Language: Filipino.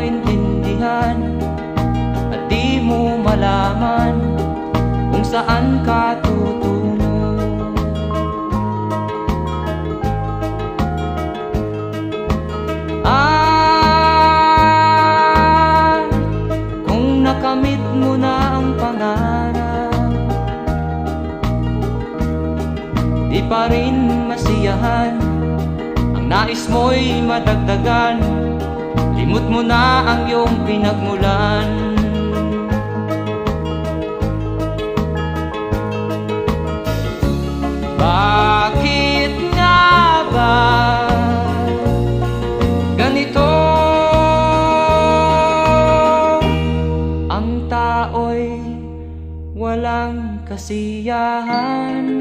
maintindihan at di mo malaman kung saan ka tutungo. Kung nakamit mo na ang pangarap, di pa rin masiyahan, ang nais mo'y madagdagan, limot mo na ang iyong pinagmulan. Bakit nga ba ganito? Ang tao'y walang kasiyahan.